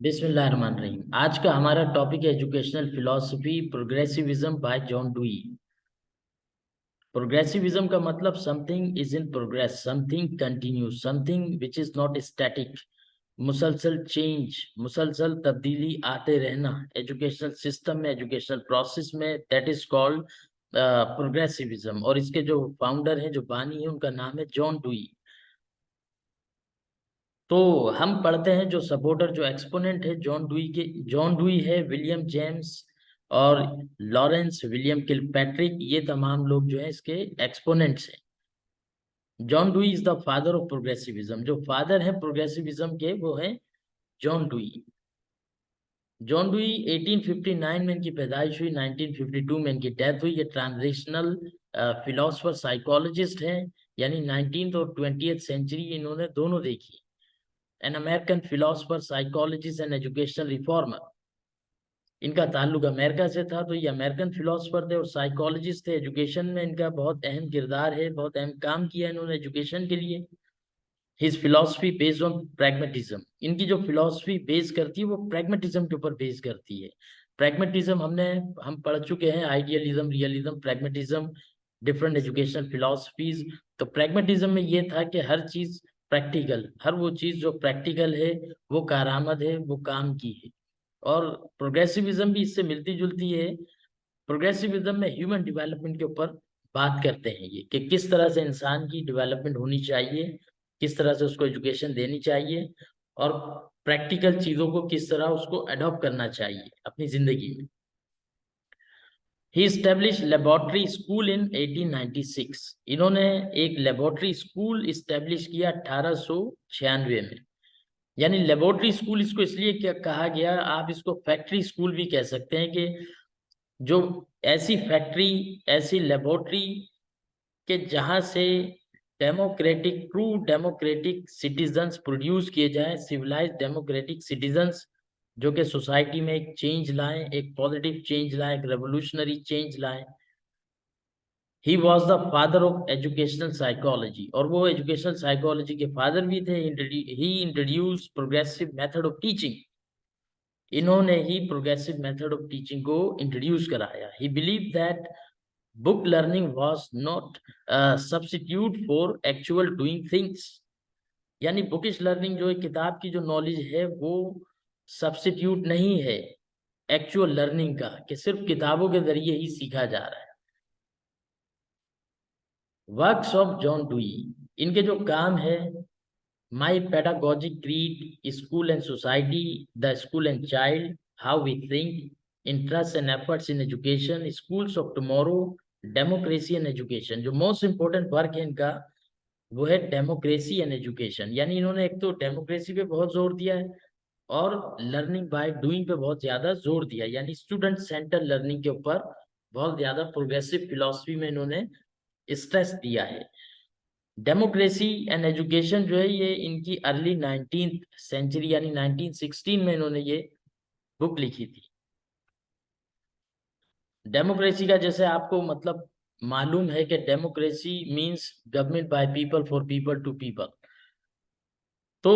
बिस्मिल्लाहिर्रहमानिर्रहीम। आज का हमारा टॉपिक है educational philosophy progressivism by John Dewey. Progressivism का मतलब something is in progress, something continuous, something which is not static. मुसलसल चेंज, मुसलसल तब्दीली आते रहना एजुकेशनल सिस्टम में, एजुकेशनल प्रोसेस में, दैट इज कॉल्ड प्रोग्रेसिविज्म। और इसके जो फाउंडर हैं, जो बानी है, उनका नाम है जॉन डुई। तो हम पढ़ते हैं जो सपोर्टर, जो एक्सपोनेंट है जॉन डुई के। जॉन डुई है, विलियम जेम्स और लॉरेंस विलियम किलपैट्रिक, ये तमाम लोग जो है इसके एक्सपोनेंट्स हैं। John Dewey is the father of progressivism. जो फादर है प्रोग्रेसिविज्म के, वो है जॉन डुई। जॉन डुई 1859 में इनकी पैदाइश हुई, 1952 में इनकी डेथ हुई। ये ट्रांजिशनल फिलोसफर साइकोलॉजिस्ट हैं, यानी 19th और 20th सेंचुरी इन्होंने दोनों देखी। An American philosopher, psychologist and educational reformer. इनका ताल्लुक अमेरिका से था, तो ये अमेरिकन फिलोसफर थे और साइकोलॉजिस्ट थे। एजुकेशन में इनका बहुत अहम किरदार है, बहुत अहम काम किया इन्होंने एजुकेशन के लिए। His philosophy based on pragmatism. इनकी जो फिलोसफी बेस करती है वो प्रैग्मेटिज्म के ऊपर बेस करती है। प्रैग्मेटिज्म हम पढ़ चुके हैं, idealism, realism, pragmatism, different educational philosophies. तो प्रैग्मेटिज्म में ये था कि हर चीज प्रैक्टिकल, हर वो चीज जो प्रैक्टिकल है, वो कारआमद है, वो काम की है। और प्रोग्रेसिविज्म भी इससे मिलती जुलती है। प्रोग्रेसिविज्म में ह्यूमन डेवलपमेंट के ऊपर बात करते हैं ये, कि किस तरह से इंसान की डेवलपमेंट होनी चाहिए, किस तरह से उसको एजुकेशन देनी चाहिए, और प्रैक्टिकल चीजों को किस तरह उसको अडॉप्ट करना चाहिए अपनी जिंदगी में। ही established लेबोरेटरी स्कूल इन 1896। इन्होंने एक लेबोरेटरी स्कूल इस्टेब्लिश किया 1896 में। यानी लेबोरेटरी स्कूल इसको इसलिए क्या कहा गया, आप इसको फैक्ट्री स्कूल भी कह सकते हैं, कि जो ऐसी फैक्ट्री, ऐसी लेबोरेटरी कि जहां से democratic, true democratic citizens produce किए जाएं, सिविलाइज डेमोक्रेटिक सिटीजन्स, जो कि सोसाइटी में एक चेंज लाएं, एक पॉजिटिव चेंज लाएं, एक रेवोल्यूशनरी चेंज लाएं। He was the father of educational psychology, और वो एजुकेशनल साइकोलॉजी के फादर भी थे। He introduce progressive method of teaching. इन्होंने ही प्रोग्रेसिव मेथड ऑफ टीचिंग को इंट्रोड्यूस कराया। He believe that book learning was not substitute for actual doing things. यानी बुकिश लर्निंग जो है, किताब की जो नॉलेज है, वो सब्स्टिट्यूट नहीं है एक्चुअल लर्निंग का, कि सिर्फ किताबों के जरिए ही सीखा जा रहा है। वर्क्स ऑफ जॉन डुई, इनके जो काम है, my pedagogic creed, school and society, the school and child, how we think, interest and efforts in education, schools of tomorrow, democracy and education. जो मोस्ट इंपॉर्टेंट वर्क है इनका, वो है democracy and education. यानी इन्होंने एक तो डेमोक्रेसी पे बहुत जोर दिया है, और लर्निंग बाय डूइंग पे बहुत ज्यादा जोर दिया, यानी स्टूडेंट सेंटर लर्निंग के ऊपर बहुत ज्यादा प्रोग्रेसिव फिलॉसफी में इन्होंने स्ट्रेस दिया है। डेमोक्रेसी एंड एजुकेशन जो है, ये इनकी अर्ली 19th सेंचुरी यानी 1916 में इन्होंने ये बुक लिखी थी। डेमोक्रेसी का जैसे आपको मतलब मालूम है कि democracy means government by people for people to people. तो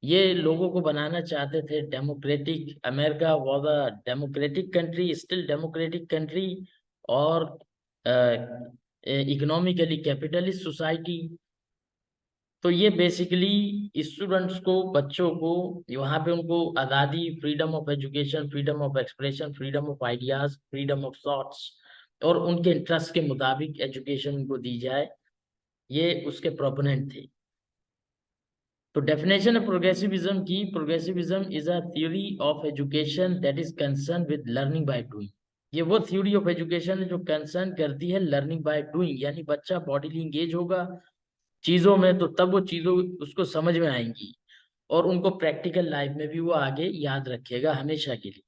ये लोगों को बनाना चाहते थे democratic. America was a democratic country, still democratic country, और इकोनॉमिकली कैपिटलिस्ट सोसाइटी। तो ये बेसिकली स्टूडेंट्स को, बच्चों को, वहाँ पे उनको आज़ादी, freedom of education, freedom of expression, freedom of ideas, freedom of thoughts, और उनके इंटरेस्ट के मुताबिक एजुकेशन उनको दी जाए, ये उसके प्रोपोनेंट थे। तो डेफिनेशन है प्रोग्रेसिविज्म की, progressivism is a theory of education that is concern with learning by doing. ये वो थ्योरी ऑफ एजुकेशन है जो कंसर्न करती है लर्निंग बाय डूइंग, यानी बच्चा बॉडीली इंगेज होगा चीजों में, तो तब वो चीजों उसको समझ में आएंगी, और उनको प्रैक्टिकल लाइफ में भी वो आगे याद रखेगा हमेशा के लिए।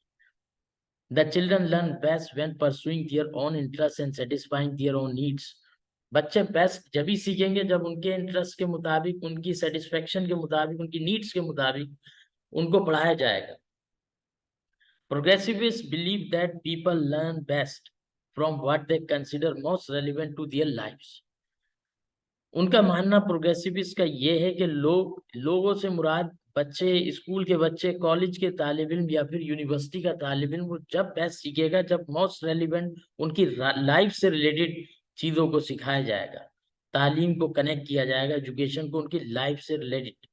The children learn best when pursuing their own interest and satisfying their own needs. बच्चे बेस्ट जब ही सीखेंगे जब उनके इंटरेस्ट के मुताबिक, उनकी सेटिस्फेक्शन के मुताबिक, उनकी नीड्स के मुताबिक उनको पढ़ाया जाएगा। Progressivists believe that people learn best from what they consider most relevant to their lives. उनका मानना प्रोग्रेसिविस्ट का ये है कि लोगों से मुराद बच्चे, स्कूल के बच्चे, कॉलेज के तालिब इल्म या फिर यूनिवर्सिटी का तालिब इल्म वो जब बेस्ट सीखेगा जब मोस्ट रेलिवेंट उनकी लाइफ से रिलेटेड चीजों को सिखाया जाएगा, तालीम को कनेक्ट किया जाएगा, एजुकेशन को उनकी लाइफ से related.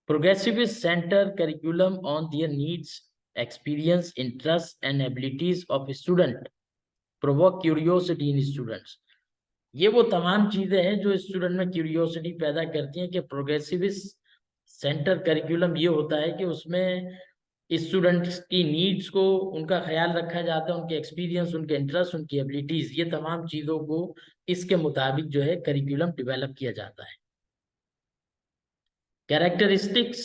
Progressivist center curriculum on their needs, experience, interests, and abilities of student, provoke curiosity in students. ये वो तमाम चीजें हैं जो स्टूडेंट में क्यूरियोसिटी पैदा करती हैं कि प्रोग्रेसिविस्ट सेंटर करिकुलम ये होता है कि उसमें स्टूडेंट्स की नीड्स को उनका ख्याल रखा जाता है, उनके एक्सपीरियंस, उनके इंटरेस्ट, उनकी एबिलिटीज, ये तमाम चीजों को इसके मुताबिक जो है करिकुलम डेवलप किया जाता है। कैरेक्टरिस्टिक्स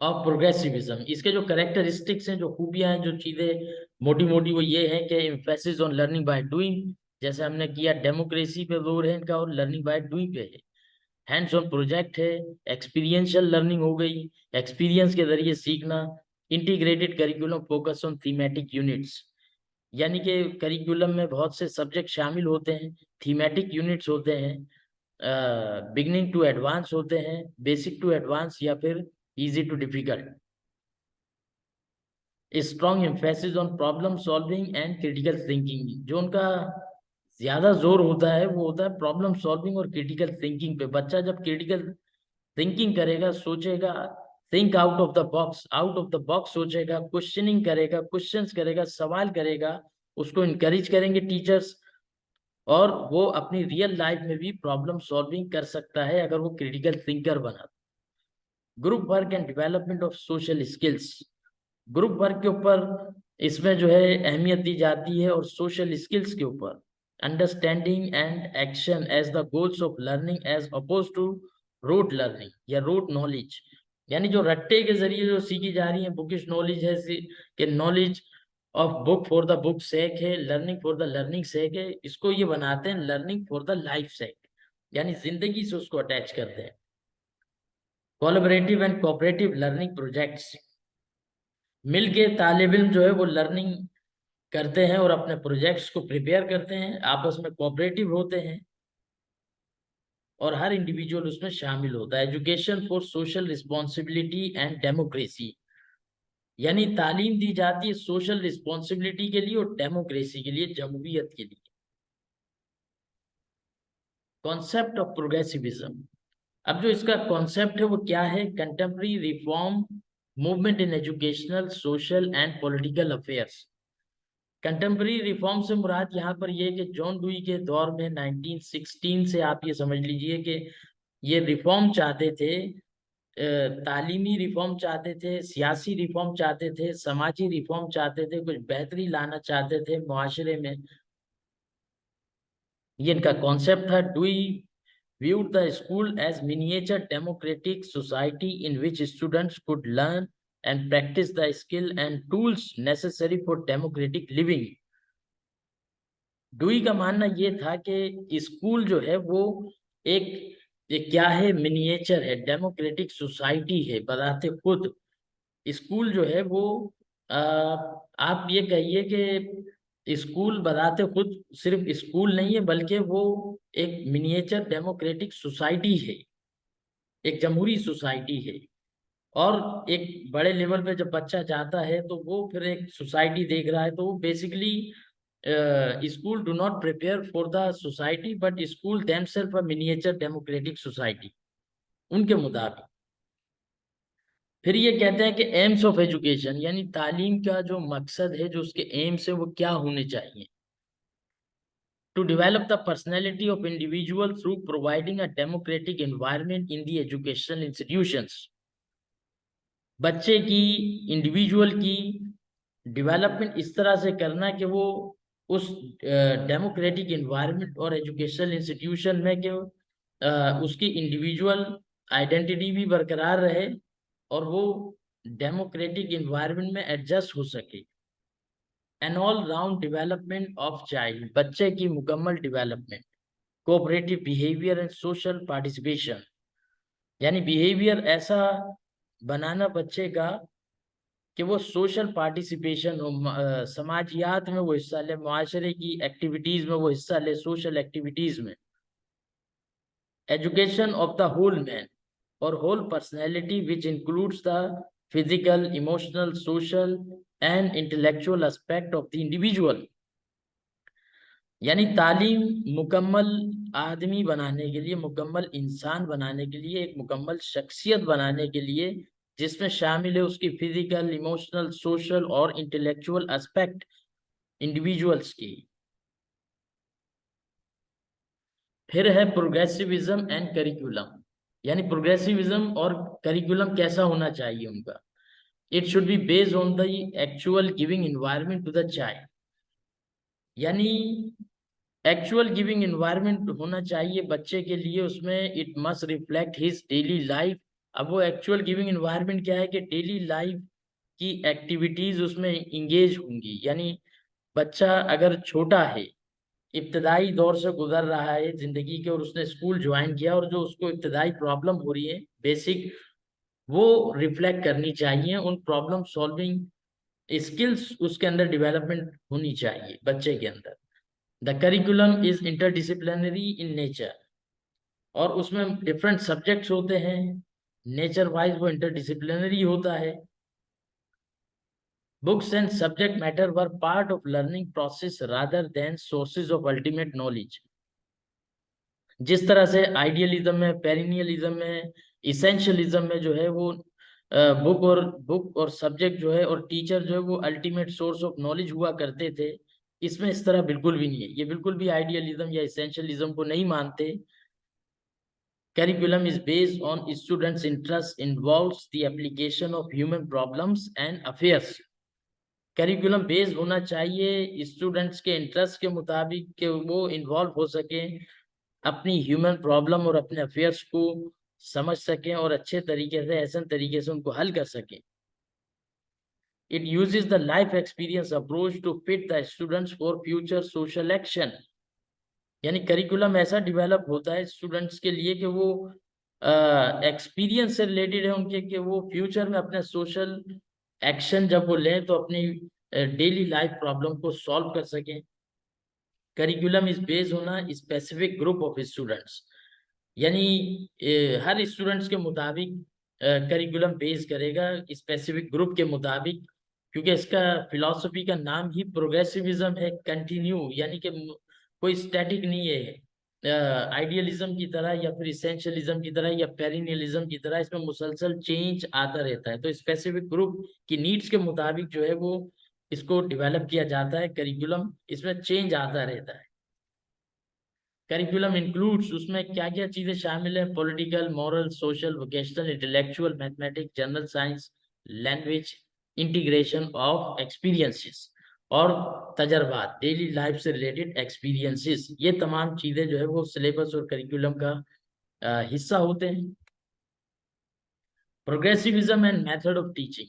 ऑफ प्रोग्रेसिविज्म, इसके जो कैरेक्टरिस्टिक्स हैं, जो खूबियां हैं, जो चीजें मोटी मोटी वो ये है कि emphasis on learning by doing, जैसे हमने किया, डेमोक्रेसी पे जोर है इनका और लर्निंग बाय डूइंग पे है। हैंड्स ऑन प्रोजेक्ट है, एक्सपीरियंशियल लर्निंग हो गई, एक्सपीरियंस के जरिए सीखना। Integrated curriculum focus on thematic units, यानी कि करिकुलम में बहुत से सब्जेक्ट शामिल होते हैं, थीमेटिक यूनिट्स होते हैं, बिगनिंग टू एडवांस होते हैं, बेसिक टू एडवांस या फिर easy to difficult. Strong emphasis on problem solving and critical thinking, जो उनका ज्यादा जोर होता है वो होता है प्रॉब्लम सॉल्विंग और क्रिटिकल थिंकिंग पे। बच्चा जब क्रिटिकल थिंकिंग करेगा, सोचेगा, think out of the box, out of the box सोचेगा, क्वेश्चनिंग करेगा, क्वेश्चंस करेगा, सवाल करेगा, उसको इनकरेज करेंगे टीचर्स, और वो अपनी रियल लाइफ में भी प्रॉब्लम सॉल्विंग कर सकता है अगर वो क्रिटिकल थिंकर बना। Group work and development of social skills, group work के ऊपर इसमें जो है अहमियत दी जाती है, और सोशल स्किल्स के ऊपर understanding and action as the goals of learning as oppose to rote learning या रोट नॉलेज, यानी जो रट्टे के जरिए जो सीखी जा रही है बुकिश नॉलेज है कि knowledge of book for the book sake है, learning for the learning sake है, इसको ये बनाते हैं learning for the life sake, यानी जिंदगी से उसको अटैच करते हैं। Collaborative and cooperative learning projects, मिलके तालिब इल्म जो है वो लर्निंग करते हैं और अपने प्रोजेक्ट्स को प्रिपेयर करते हैं, आपस में कोऑपरेटिव होते हैं और हर इंडिविजुअल उसमें शामिल होता है। Education for social responsibility and democracy, यानी तालीम दी जाती है सोशल रिस्पॉन्सिबिलिटी के लिए और डेमोक्रेसी के लिए, जमहूरियत के लिए। कॉन्सेप्ट ऑफ प्रोग्रेसिविज्म, अब जो इसका कॉन्सेप्ट है वो क्या है? Contemporary reform movement in educational, social and political affairs. Contemporary reform से मुराद यहाँ पर ये कि जॉन डुई के दौर में 1916 से आप ये समझ लीजिए कि ये रिफॉर्म चाहते थे, तालीमी रिफॉर्म चाहते थे, सियासी रिफॉर्म चाहते थे, समाजी रिफॉर्म चाहते थे, कुछ बेहतरी लाना चाहते थे मुआशरे में। ये इनका कॉन्सेप्ट था। Dewy viewed the school as miniature democratic society in which students could learn and practice the skill and tools necessary for democratic living. Dewy का मानना ये था कि स्कूल जो है वो एक क्या है, मिनिएचर है, डेमोक्रेटिक सोसाइटी है बजाते खुद। स्कूल जो है वो आप ये कहिए कि स्कूल बजाते खुद सिर्फ स्कूल नहीं है, बल्कि वो एक मिनिएचर डेमोक्रेटिक सोसाइटी है, एक जमहूरी सोसाइटी है। और एक बड़े लेवल पे जब बच्चा जाता है तो वो फिर एक सोसाइटी देख रहा है, तो वो basically school do not prepare for the society but school themselves a miniature democratic society उनके मुताबिक। फिर ये कहते हैं कि एम्स ऑफ एजुकेशन, यानी तालीम का जो मकसद है, जो उसके एम्स है वो क्या होने चाहिए? To develop the personality of individual through providing a democratic environment in the educational institutions, बच्चे की, इंडिविजुअल की डेवलपमेंट इस तरह से करना कि वो उस डेमोक्रेटिक एनवायरनमेंट और एजुकेशनल इंस्टीट्यूशन में कि उसकी इंडिविजुअल आइडेंटिटी भी बरकरार रहे और वो डेमोक्रेटिक एनवायरनमेंट में एडजस्ट हो सके। An all round development of child, बच्चे की मुकम्मल development. Cooperative behaviour and social participation, यानी बिहेवियर ऐसा बनाना बच्चे का कि वो सोशल पार्टिसिपेशन हो, समाजियात में वो हिस्सा ले, मुआशरे की एक्टिविटीज में वो हिस्सा ले, सोशल एक्टिविटीज में। Education of the whole man, और whole personality which includes the physical, emotional, social and intellectual aspect of the individual. यानी तालीम मुकम्मल आदमी बनाने के लिए, मुकम्मल इंसान बनाने के लिए, एक मुकम्मल शख्सियत बनाने के लिए, जिसमें शामिल है उसकी फिजिकल, इमोशनल, सोशल और इंटेलेक्चुअल एस्पेक्ट इंडिविजुअल्स की। फिर है प्रोग्रेसिविज्म एंड करिकुलम, यानी प्रोग्रेसिविज्म और करिकुलम कैसा होना चाहिए उनका। It should be based on the actual giving environment to the child, यानी एक्चुअल गिविंग एनवायरनमेंट होना चाहिए बच्चे के लिए, उसमें it must reflect his daily life. अब वो एक्चुअल गिविंग एनवायरनमेंट क्या है कि डेली लाइफ की एक्टिविटीज उसमें इंगेज होंगी। यानी बच्चा अगर छोटा है, इब्तदाई दौर से गुजर रहा है जिंदगी के, और उसने स्कूल ज्वाइन किया, और जो उसको इब्तदाई प्रॉब्लम हो रही है बेसिक, वो रिफ्लेक्ट करनी चाहिए। उन प्रॉब्लम सॉल्विंग स्किल्स उसके अंदर डेवलपमेंट होनी चाहिए बच्चे के अंदर। The curriculum is interdisciplinary in nature, और उसमें डिफरेंट सब्जेक्ट्स होते हैं, नेचर वाइज वो इंटरडिसिप्लिनरी होता है। Books and subject matter were part of learning process rather than sources of ultimate knowledge. जिस तरह से आइडियलिज्म में, पेरिनियलिज्म में, इसेंशियलिज्म में जो है वो बुक और सब्जेक्ट जो है और टीचर जो है वो अल्टीमेट सोर्स ऑफ नॉलेज हुआ करते थे, इसमें इस तरह बिल्कुल भी नहीं है। ये बिल्कुल भी आइडियलिज्म या इसेंशियलिज्म को नहीं मानते। Curriculum is based on students' interest, involves the application of human problems and affairs. Curriculum based होना चाहिए स्टूडेंट्स के इंटरेस्ट के मुताबिक, कि वो इन्वॉल्व हो सके, अपनी ह्यूमन प्रॉब्लम और अपने अफेयर्स को समझ सकें और अच्छे तरीके से, ऐसे तरीके से उनको हल कर सकें। It uses the life experience approach to fit the students for future social action. यानी करिकुलम ऐसा डेवलप होता है स्टूडेंट्स के लिए कि वो एक्सपीरियंस से रिलेटेड है उनके, कि वो फ्यूचर में अपने सोशल एक्शन जब वो लें तो अपनी डेली लाइफ प्रॉब्लम को सॉल्व कर सकें। करिकुलम इज बेस्ड होना स्पेसिफिक ग्रुप ऑफ स्टूडेंट्स, यानी हर स्टूडेंट्स के मुताबिक करिकुलम बेस करेगा, स्पेसिफिक ग्रुप के मुताबिक, क्योंकि इसका फिलॉसफी का नाम ही प्रोग्रेसिविज्म है, कंटिन्यू, यानी कि कोई स्टैटिक नहीं है आइडियलिज्म की तरह या फिर इसेंशियलिज्म की तरह या पेरिनियलिज्म की तरह। इसमें मुसलसल चेंज आता रहता है, तो स्पेसिफिक ग्रुप की नीड्स के मुताबिक जो है वो इसको डेवलप किया जाता है करिकुलम, इसमें चेंज आता रहता है। करिकुलम इंक्लूड्स, उसमें क्या क्या चीजें शामिल है, political, moral, social, vocational, intellectual, mathematics, general science, language, integration of experiences और तजर्बात, डेली लाइफ से रिलेटेड एक्सपीरियंसेस, ये तमाम चीजें जो है वो सिलेबस और करिकुलम का हिस्सा होते हैं। प्रोग्रेसिविज्म एंड मेथड ऑफ टीचिंग,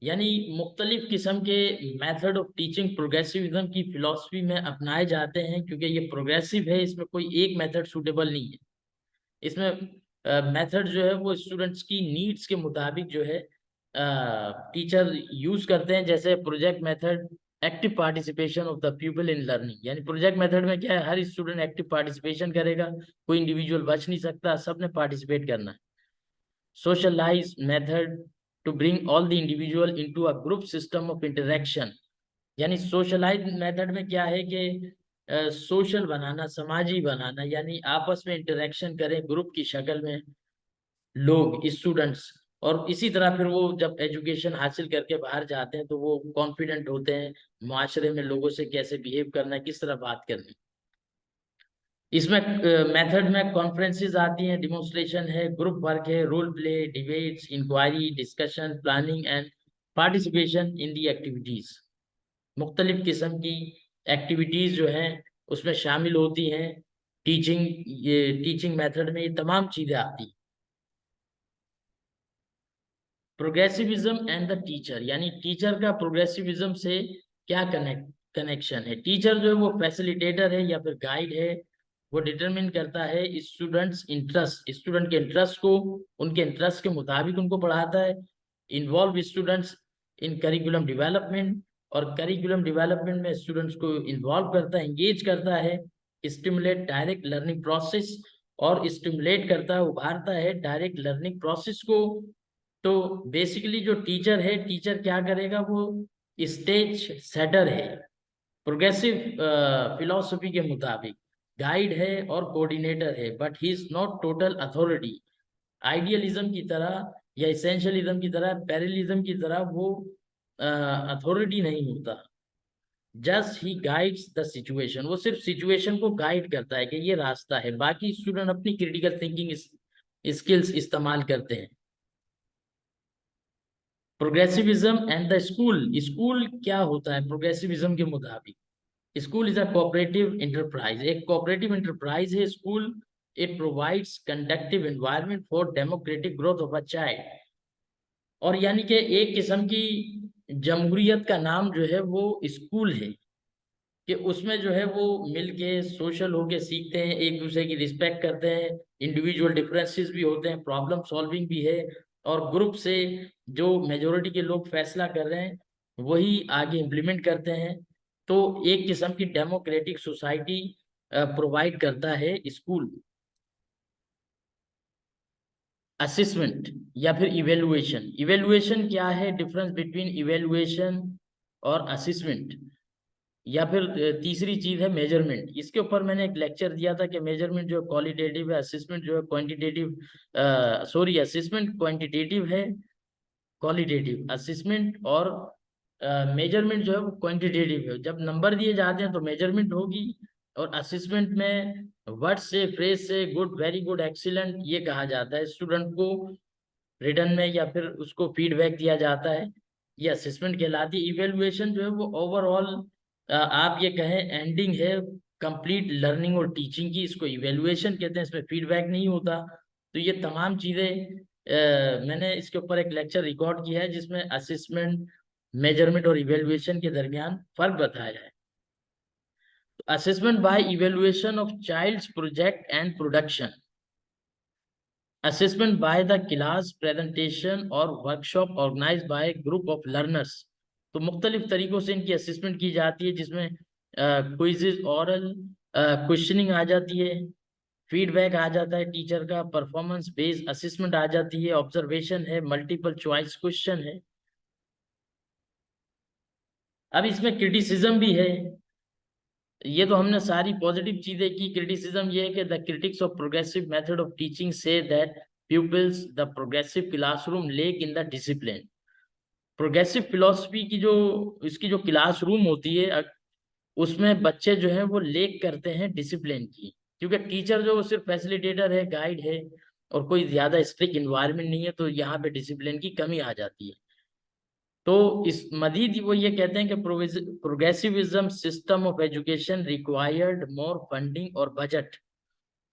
यानी मुख्तलिफ किस्म के मेथड ऑफ टीचिंग प्रोग्रेसिविज्म की फिलॉसफी में अपनाए जाते हैं, क्योंकि ये प्रोग्रेसिव है, इसमें कोई एक मेथड सूटेबल नहीं है। इसमें मेथड जो है वो स्टूडेंट्स की नीड्स के मुताबिक जो है टीचर यूज करते हैं। जैसे project method, active participation of the people in learning, यानी प्रोजेक्ट मेथड में क्या है, हर स्टूडेंट एक्टिव पार्टिसिपेशन करेगा, कोई इंडिविजुअल बच नहीं सकता, सबने पार्टिसिपेट करना है। Socialize method to bring all the individual into a group system of interaction, यानी सोशलाइज मेथड में क्या है कि सोशल बनाना, समाजी बनाना, यानी आपस में इंटरेक्शन करें ग्रुप की शक्ल में लोग, स्टूडेंट्स, और इसी तरह फिर वो जब एजुकेशन हासिल करके बाहर जाते हैं तो वो कॉन्फिडेंट होते हैं, माशरे में लोगों से कैसे बिहेव करना है, किस तरह बात करनी। इसमें मेथड में कॉन्फ्रेंसेस आती हैं, डिमोन्स्ट्रेशन है, ग्रुप वर्क है, role play, debates, inquiry, discussion, planning and participation in the activities. मुख्तलिफ किस्म की एक्टिविटीज जो हैं उसमें शामिल होती हैं टीचिंग, ये टीचिंग मेथड में ये तमाम चीजें आती हैं। प्रोग्रेसिविज्म एंड द टीचर, यानी टीचर का प्रोग्रेसिविज्म से क्या कनेक्शन है। टीचर जो है वो फैसिलिटेटर है या फिर गाइड है, वो डिटरमिन करता है स्टूडेंट्स इंटरेस्ट, स्टूडेंट के इंटरेस्ट को, उनके इंटरेस्ट के मुताबिक उनको पढ़ाता है। Involve students in curriculum development, और करिकुलम डेवलपमेंट में स्टूडेंट्स को इन्वॉल्व करता है, इंगेज करता है। स्टिमुलेट डायरेक्ट लर्निंग प्रोसेस, और स्टिमुलेट करता है, उभारता है डायरेक्ट लर्निंग प्रोसेस को। तो बेसिकली जो टीचर है, टीचर क्या करेगा, वो स्टेज सेटर है, प्रोग्रेसिव फिलॉसफी के मुताबिक गाइड है और कोऑर्डिनेटर है, but he is not total authority. Idealism की तरह या इसेंशियलिज्म की तरह, पैरेलिज्म की तरह वो अथॉरिटी नहीं होता। Just he guides the situation, वो सिर्फ सिचुएशन को गाइड करता है कि ये रास्ता है, बाकी स्टूडेंट अपनी क्रिटिकल थिंकिंग स्किल्स इस्तेमाल करते हैं। प्रोग्रेसिविज्म एंड द स्कूल, स्कूल क्या होता है प्रोग्रेसिविज्म के मुताबिक? School is a cooperative enterprise, एक कोऑपरेटिव इंटरप्राइज है school. It provides conductive environment for democratic growth of a child. और यानी कि एक किस्म की जमहूरियत का नाम जो है वो स्कूल है, कि उसमें जो है वो मिलके सोशल होके सीखते हैं, एक दूसरे की रिस्पेक्ट करते हैं, इंडिविजुअल डिफरेंसेस भी होते हैं, प्रॉब्लम सॉल्विंग भी है, और ग्रुप से जो मेजोरिटी के लोग फैसला कर रहे हैं वही आगे इम्प्लीमेंट करते हैं। तो एक किस्म की डेमोक्रेटिक सोसाइटी प्रोवाइड करता है स्कूल। असेसमेंट या फिर इवेलुएशन, इवेलुएशन क्या है, डिफरेंस बिटवीन इवेलुएशन और असेसमेंट, या फिर तीसरी चीज है मेजरमेंट। इसके ऊपर मैंने एक लेक्चर दिया था कि मेजरमेंट जो है क्वालिटेटिव है, असेसमेंट जो है क्वांटिटेटिव, सॉरी असेसमेंट क्वांटिटेटिव है, क्वालिटेटिव असेसमेंट, और मेजरमेंट जो है वो क्वांटिटेटिव है। जब नंबर दिए जाते हैं तो मेजरमेंट होगी, और असेसमेंट में वर्ड से, फ्रेज से गुड, वेरी गुड, एक्सीलेंट ये कहा जाता है स्टूडेंट को रिटर्न में, या फिर उसको फीडबैक दिया जाता है, ये असेसमेंट कहलाती है। इवेलुएशन जो है वो ओवरऑल आप ये कहें एंडिंग है कंप्लीट लर्निंग और टीचिंग की, इसको इवेलुएशन कहते हैं, इसमें फीडबैक नहीं होता। तो ये तमाम चीज़ें मैंने इसके ऊपर एक लेक्चर रिकॉर्ड किया है जिसमें असेसमेंट, मेजरमेंट और इवेलुएशन के दरमियान फर्क बताया है। Assessment by evaluation of child's project and production, assessment by the class presentation और workshop organise by group of learners. तो मुख्तलिफ तरीकों से इनकी असेसमेंट की जाती है, जिसमें क्विज़ेस, ओरल क्वेश्चनिंग आ जाती है, फीडबैक आ जाता है टीचर का, परफॉर्मेंस बेस्ड असेसमेंट आ जाती है, ऑब्जर्वेशन है, मल्टीपल चॉइस क्वेश्चन है। अब इसमें क्रिटिसिज्म भी है। ये तो हमने सारी पॉजिटिव चीजें की। क्रिटिसिज्म ये है कि the critics of progressive method of teaching say that pupils the progressive classroom lake in the discipline. Progressive philosophy की जो, इसकी जो क्लासरूम होती है उसमें बच्चे जो है वो लेक करते हैं डिसिप्लिन की, क्योंकि टीचर जो वो सिर्फ फैसिलिटेटर है, गाइड है, और कोई ज्यादा स्ट्रिक्ट इन्वायरमेंट नहीं है, तो यहाँ पे डिसिप्लिन की कमी आ जाती है। तो इस मजीद वो ये कहते हैं कि progressivism system of education required more funding और बजट।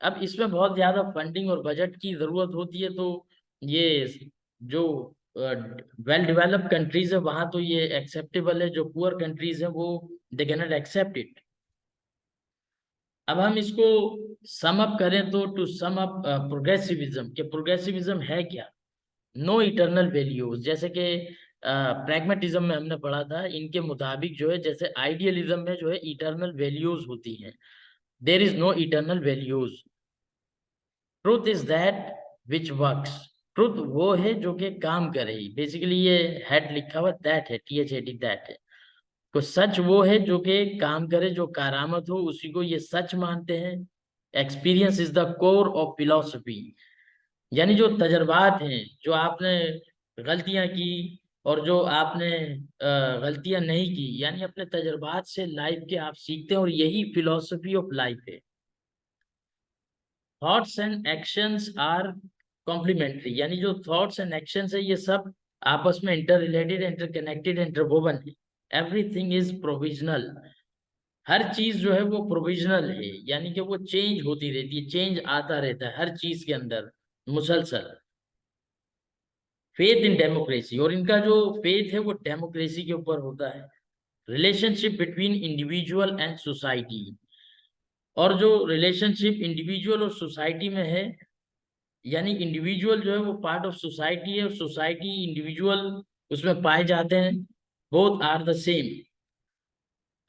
अब इसमें बहुत ज्यादा फंडिंग और बजट की जरूरत होती है, तो ये जो वेल डेवलप्ड कंट्रीज है वहां तो ये एक्सेप्टेबल है, जो पुअर कंट्रीज है वो they can not accept it. अब हम इसको सम अप करें तो टू सम अप प्रोग्रेसिविज्म, के प्रोग्रेसिविज्म है क्या? नो इटर्नल वैल्यूज, जैसे कि प्रैग्मेटिज्म में हमने पढ़ा था, इनके मुताबिक जो है, जैसे आइडियलिज्म में जो है इटर्नल वैल्यूज होती हैं, there is no eternal values. Truth is that which works, truth वो है जो कि काम करे। बेसिकली ये हेड लिखा हुआ दैट है, THAT दैट है। तो सच वो है जो कि काम करे, जो कारामत हो उसी को ये सच मानते हैं। Experience is the core of philosophy, यानी जो तजर्बात हैं, जो आपने गलतियां की और जो आपने गलतियां नहीं की, यानी अपने तजर्बात से लाइफ के आप सीखते हैं, और यही फिलोसफी ऑफ लाइफ है। Thoughts and actions are complementary, यानी जो थॉट्स एंड एक्शंस है ये सब आपस में इंटर रिलेटेड, इंटरकनेक्टेड, इंटरवोवन है। एवरीथिंग इज प्रोविजनल, हर चीज जो है वो प्रोविजनल है, यानी कि वो चेंज होती रहती है, चेंज आता रहता है हर चीज के अंदर मुसलसल। फेथ इन डेमोक्रेसी, और इनका जो फेथ है वो डेमोक्रेसी के ऊपर होता है। Relationship between individual and society, और जो रिलेशनशिप इंडिविजुअल और सोसाइटी में है, यानी इंडिविजुअल जो है वो पार्ट ऑफ सोसाइटी है, और सोसाइटी इंडिविजुअल उसमें पाए जाते हैं, बोथ आर द सेम।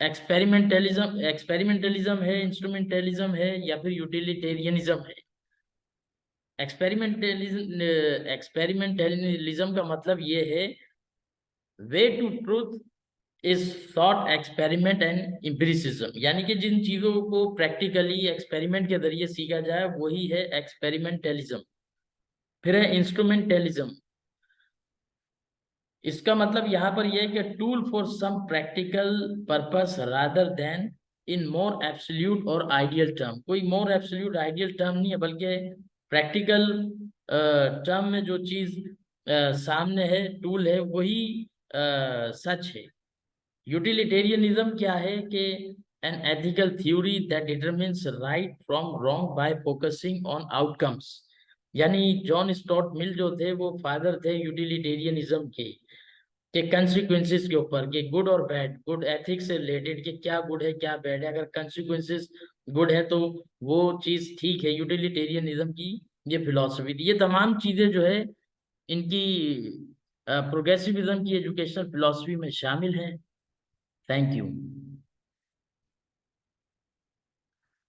एक्सपेरिमेंटलिज्म है, इंस्ट्रूमेंटलिज्म है, या फिर यूटिलिटेरियनिज्म है। एक्सपेरिमेंटलिज्म का मतलब ये है way to truth is thought experiment and empiricism, यानी कि जिन चीजों को प्रैक्टिकली एक्सपेरिमेंट के जरिए सीखा जाए वही है एक्सपेरिमेंटलिज्म। फिर है इंस्ट्रूमेंटलिज्म। इसका मतलब यहाँ पर यह है कि tool for some practical purpose rather than in more absolute और आइडियल टर्म। कोई मोर एब्सोल्यूट आइडियल टर्म नहीं है, बल्कि प्रैक्टिकल टर्म में जो चीज सामने है, टूल है, वही सच है। यूटिलिटेरियनिज्म क्या है कि an ethical theory that determines right from wrong by focusing on outcomes. यानी जॉन स्टुअर्ट मिल जो थे वो फादर थे यूटिलिटेरियनिज्म के कंसिक्वेंसेस के ऊपर, कि गुड और बैड, गुड एथिक्स से रिलेटेड कि क्या गुड है क्या बैड है। अगर कंसिक्वेंसेस गुड है तो वो चीज ठीक है, यूटिलिटेरियनिज्म की ये फिलॉसफी थी। ये तमाम चीजें जो है इनकी प्रोग्रेसिविज्म की एजुकेशनल फिलॉसफी में शामिल है। Thank you.